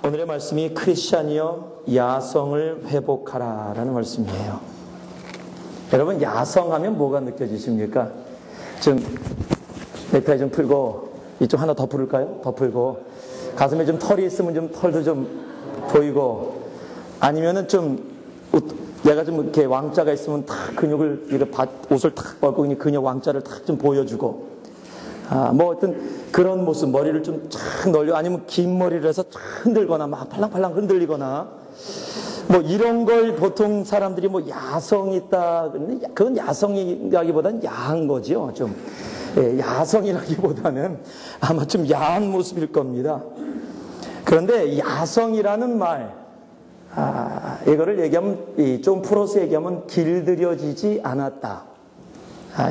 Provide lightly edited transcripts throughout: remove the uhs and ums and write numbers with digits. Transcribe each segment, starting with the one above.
오늘의 말씀이 크리스찬이여 야성을 회복하라라는 말씀이에요. 여러분, 야성하면 뭐가 느껴지십니까? 좀 넥타이 좀 풀고 이쪽 하나 더 풀을까요? 더 풀고 가슴에 좀 털이 있으면 좀 털도 좀 보이고, 아니면은 좀 얘가 좀 이렇게 왕자가 있으면 탁 근육을 이렇게 옷을 탁 벗고 근육 왕자를 탁 좀 보여주고, 뭐 어떤 그런 모습, 머리를 좀 쫙 늘려, 아니면 긴 머리를 해서 쫙 흔들거나 막 팔랑팔랑 흔들리거나, 뭐 이런 걸 보통 사람들이 뭐 야성이 있다, 그건 야성이라기보다는 야한 거지요. 좀 야성이라기보다는 아마 좀 야한 모습일 겁니다. 그런데 야성이라는 말, 이거를 얘기하면, 좀 풀어서 얘기하면 길들여지지 않았다.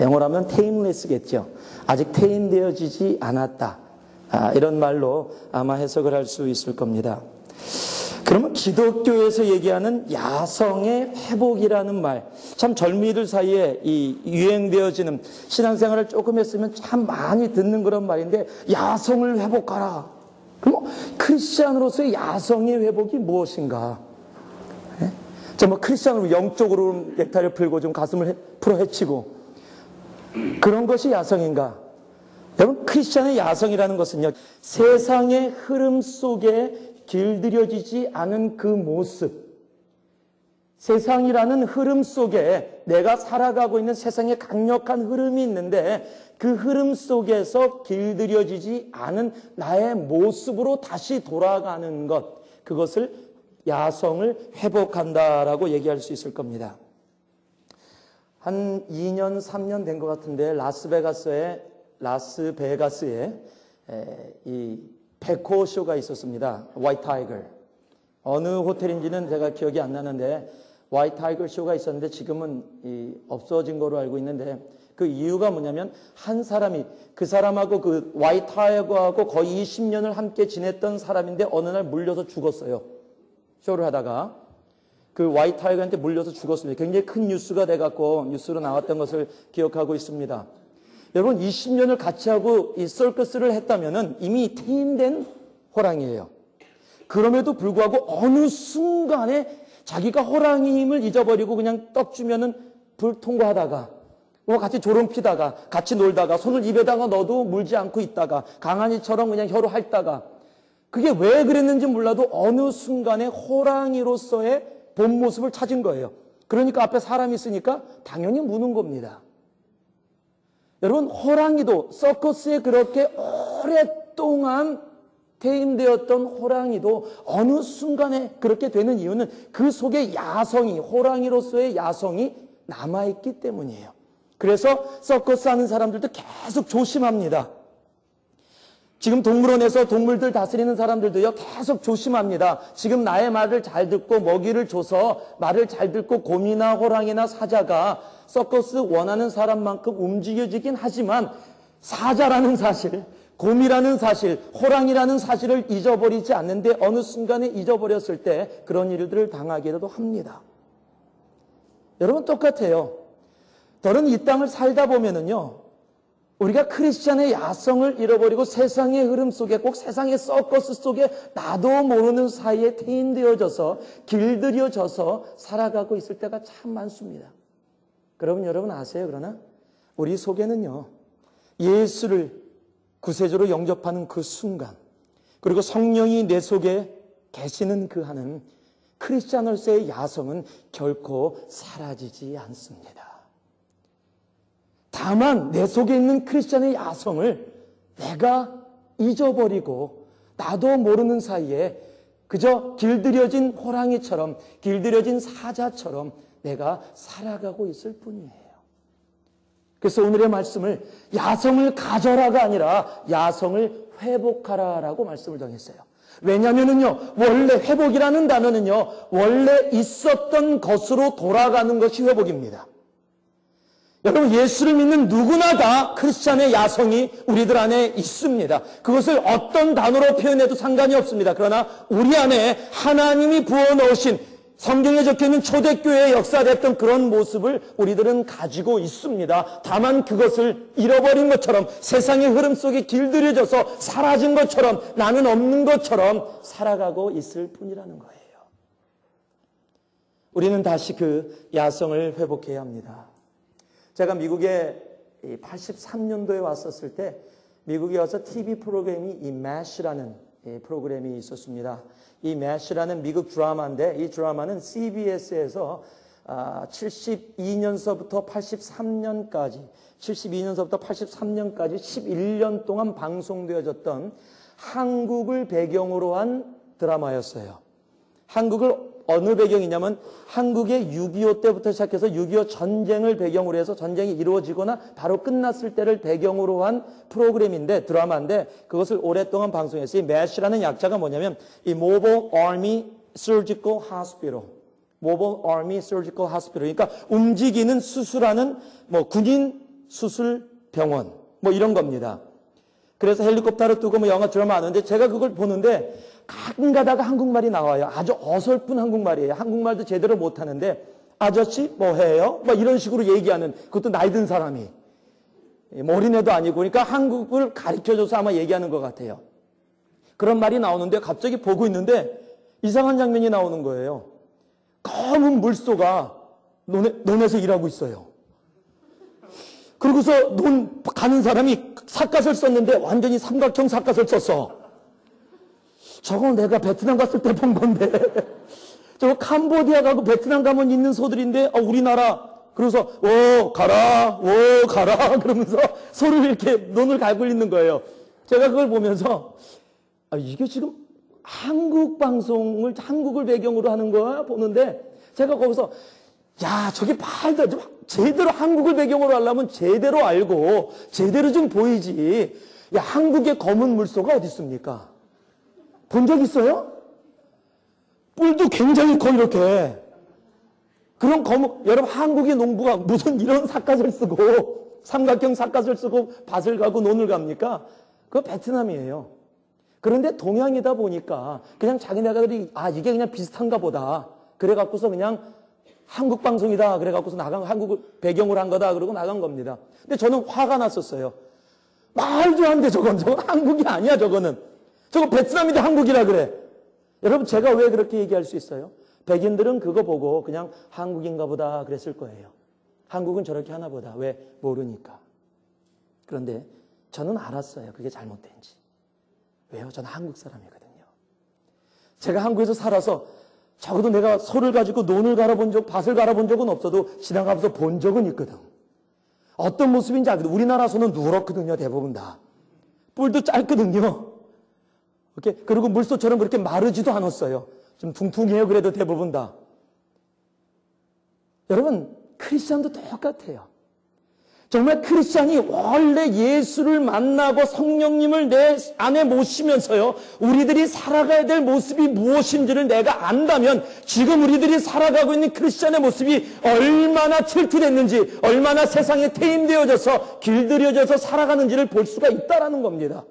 영어로 하면 tameless겠죠. 아직 테임되어지지 않았다. 이런 말로 아마 해석을 할 수 있을 겁니다. 그러면 기독교에서 얘기하는 야성의 회복이라는 말, 참 젊은이들 사이에 이 유행되어지는, 신앙생활을 조금 했으면 참 많이 듣는 그런 말인데, 야성을 회복하라. 그럼 크리스찬으로서의 야성의 회복이 무엇인가? 뭐 크리스찬으로 영적으로 넥타이를 풀고 좀 가슴을 풀어 헤치고 그런 것이 야성인가? 여러분, 크리스찬의 야성이라는 것은요, 세상의 흐름 속에 길들여지지 않은 그 모습, 세상이라는 흐름 속에 내가 살아가고 있는 세상에 강력한 흐름이 있는데 그 흐름 속에서 길들여지지 않은 나의 모습으로 다시 돌아가는 것, 그것을 야성을 회복한다라고 얘기할 수 있을 겁니다. 한 2년, 3년 된 것 같은데 라스베가스에 이 백호쇼가 있었습니다. 화이트 타이거. 어느 호텔인지는 제가 기억이 안 나는데 화이트 타이거 쇼가 있었는데 지금은 없어진 거로 알고 있는데, 그 이유가 뭐냐면 한 사람이, 그 사람하고 그 화이트 타이거하고 거의 20년을 함께 지냈던 사람인데 어느 날 물려서 죽었어요. 쇼를 하다가 그 화이트 타이거한테 물려서 죽었습니다. 굉장히 큰 뉴스가 돼갖고 뉴스로 나왔던 것을 기억하고 있습니다. 여러분, 20년을 같이 하고 이 서커스를 했다면은 이미 테임된 호랑이에요. 그럼에도 불구하고 어느 순간에 자기가 호랑이임을 잊어버리고 그냥 떡 주면은 불 통과하다가, 뭐 같이 조롱 피다가, 같이 놀다가, 손을 입에다가 넣어도 물지 않고 있다가, 강아지처럼 그냥 혀로 핥다가, 그게 왜 그랬는지 몰라도 어느 순간에 호랑이로서의 본 모습을 찾은 거예요. 그러니까 앞에 사람이 있으니까 당연히 무는 겁니다. 여러분, 호랑이도, 서커스에 그렇게 오랫동안 테임되었던 호랑이도 어느 순간에 그렇게 되는 이유는 그 속에 야성이, 호랑이로서의 야성이 남아있기 때문이에요. 그래서 서커스 하는 사람들도 계속 조심합니다. 지금 동물원에서 동물들 다스리는 사람들도요, 계속 조심합니다. 지금 나의 말을 잘 듣고 먹이를 줘서 말을 잘 듣고 곰이나 호랑이나 사자가 서커스 원하는 사람만큼 움직여지긴 하지만 사자라는 사실, 곰이라는 사실, 호랑이라는 사실을 잊어버리지 않는데 어느 순간에 잊어버렸을 때 그런 일들을 당하기도 합니다. 여러분, 똑같아요. 저는 이 땅을 살다 보면은요, 우리가 크리스찬의 야성을 잃어버리고 세상의 흐름 속에, 꼭 세상의 서커스 속에 나도 모르는 사이에 테임되어져서 길들여져서 살아가고 있을 때가 참 많습니다. 그러면 여러분 아세요? 그러나 우리 속에는요, 예수를 구세주로 영접하는 그 순간, 그리고 성령이 내 속에 계시는 그 하는 크리스찬으로서의 야성은 결코 사라지지 않습니다. 다만 내 속에 있는 크리스찬의 야성을 내가 잊어버리고 나도 모르는 사이에 그저 길들여진 호랑이처럼, 길들여진 사자처럼 내가 살아가고 있을 뿐이에요. 그래서 오늘의 말씀을 야성을 가져라가 아니라 야성을 회복하라라고 말씀을 정했어요. 왜냐하면은요, 원래 회복이라는 단어는요, 원래 있었던 것으로 돌아가는 것이 회복입니다. 여러분, 예수를 믿는 누구나 다 크리스찬의 야성이 우리들 안에 있습니다. 그것을 어떤 단어로 표현해도 상관이 없습니다. 그러나 우리 안에 하나님이 부어넣으신 성경에 적혀있는 초대교회에 역사됐던 그런 모습을 우리들은 가지고 있습니다. 다만 그것을 잃어버린 것처럼, 세상의 흐름 속에 길들여져서 사라진 것처럼, 나는 없는 것처럼 살아가고 있을 뿐이라는 거예요. 우리는 다시 그 야성을 회복해야 합니다. 제가 미국에 83년도에 왔었을 때 미국에 와서 TV 프로그램이 이 MASH라는 프로그램이 있었습니다. 이 MASH라는 미국 드라마인데, 이 드라마는 CBS에서 72년서부터 83년까지 11년 동안 방송되어졌던 한국을 배경으로 한 드라마였어요. 한국을 어느 배경이냐면 한국의 6.25 때부터 시작해서 6.25 전쟁을 배경으로 해서 전쟁이 이루어지거나 바로 끝났을 때를 배경으로 한 프로그램인데, 드라마인데, 그것을 오랫동안 방송했어요. 이 MASH라는 약자가 뭐냐면 이 Mobile Army Surgical Hospital, Mobile Army Surgical Hospital, 그러니까 움직이는 수술하는 군인 수술 병원 이런 겁니다. 그래서 헬리콥터를 뜨고 영화 드라마 하는데, 제가 그걸 보는데 가끔 가다가 한국말이 나와요. 아주 어설픈 한국말이에요. 한국말도 제대로 못하는데, 아저씨 뭐 해요? 이런 식으로 얘기하는, 그것도 나이 든 사람이, 어린애도 아니고, 그러니까 한국을 가르쳐줘서 아마 얘기하는 것 같아요. 그런 말이 나오는데 갑자기 보고 있는데 이상한 장면이 나오는 거예요. 검은 물소가 논에서 일하고 있어요. 그러고서 논 가는 사람이 삿갓을 썼는데 완전히 삼각형 삿갓을 썼어. 저거 내가 베트남 갔을 때 본 건데. 저거 캄보디아 가고 베트남 가면 있는 소들인데, 우리나라. 그래서, 가라, 그러면서 소를 이렇게 논을 갈고 있는 거예요. 제가 그걸 보면서, 이게 지금 한국 방송을, 한국을 배경으로 하는 거야? 보는데, 제가 거기서, 저게 말도 안 돼. 제대로 한국을 배경으로 하려면 제대로 알고, 제대로 좀 보이지. 한국의 검은 물소가 어디 있습니까? 본 적 있어요? 뿔도 굉장히 커, 이렇게. 그런 여러분, 한국의 농부가 무슨 이런 삿갓을 쓰고, 삼각형 삿갓을 쓰고 밭을 가고 논을 갑니까? 그거 베트남이에요. 그런데 동양이다 보니까 그냥 자기네들이, 이게 그냥 비슷한가 보다. 그래갖고서 그냥 한국 방송이다. 그래갖고서 한국을 배경으로 한 거다. 그러고 나간 겁니다. 근데 저는 화가 났었어요. 말도 안 돼, 저건 한국이 아니야, 저거는. 저거 베트남인데 한국이라 그래. 여러분, 제가 왜 그렇게 얘기할 수 있어요? 백인들은 그거 보고 그냥 한국인가 보다 그랬을 거예요. 한국은 저렇게 하나 보다. 왜? 모르니까. 그런데 저는 알았어요. 그게 잘못된지. 왜요? 저는 한국 사람이거든요. 제가 한국에서 살아서 적어도 내가 소를 가지고 논을 갈아본 밭을 갈아본 적은 없어도 지나가면서 본 적은 있거든. 어떤 모습인지 알거든. 우리나라 소는 누렇거든요, 대부분 다. 뿔도 짧거든요. 이렇게, 그리고 물소처럼 그렇게 마르지도 않았어요. 좀 퉁퉁해요, 그래도 대부분 다. 여러분, 크리스찬도 똑같아요. 정말 크리스찬이 원래 예수를 만나고 성령님을 내 안에 모시면서요, 우리들이 살아가야 될 모습이 무엇인지를 내가 안다면 지금 우리들이 살아가고 있는 크리스찬의 모습이 얼마나 틀틀했는지, 얼마나 세상에 태임되어져서 길들여져서 살아가는지를 볼 수가 있다라는 겁니다.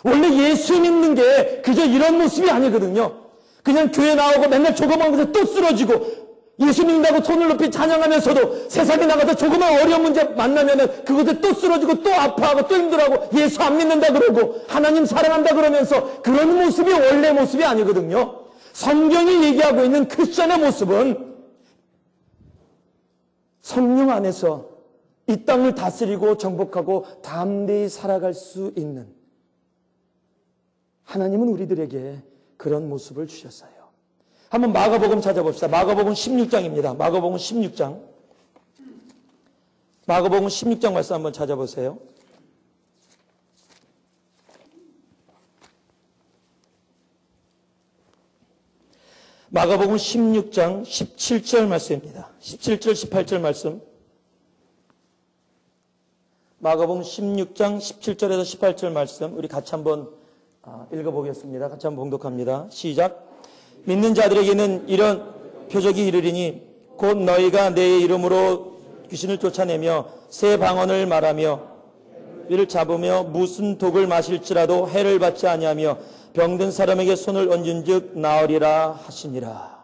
원래 예수 믿는 게 그저 이런 모습이 아니거든요. 그냥 교회 나오고 맨날 조그만 것에 또 쓰러지고, 예수 믿는다고 손을 높이 찬양하면서도 세상에 나가서 조그만 어려운 문제 만나면은 그것에 또 쓰러지고 또 아파하고 또 힘들어하고 예수 안 믿는다 그러고 하나님 사랑한다 그러면서, 그런 모습이 원래 모습이 아니거든요. 성경이 얘기하고 있는 크리스천의 모습은 성령 안에서 이 땅을 다스리고 정복하고 담대히 살아갈 수 있는, 하나님은 우리들에게 그런 모습을 주셨어요. 한번 마가복음 찾아봅시다. 마가복음 16장입니다. 마가복음 16장. 마가복음 16장 말씀 한번 찾아보세요. 마가복음 16장 17절 말씀입니다. 17절, 18절 말씀. 마가복음 16장 17절에서 18절 말씀 우리 같이 한번 읽어보겠습니다. 같이 한번 봉독합니다. 시작. 믿는 자들에게는 이런 표적이 이르리니 곧 너희가 내 이름으로 귀신을 쫓아내며 새 방언을 말하며 이를 잡으며 무슨 독을 마실지라도 해를 받지 아니하며 병든 사람에게 손을 얹은즉 나으리라 하시니라.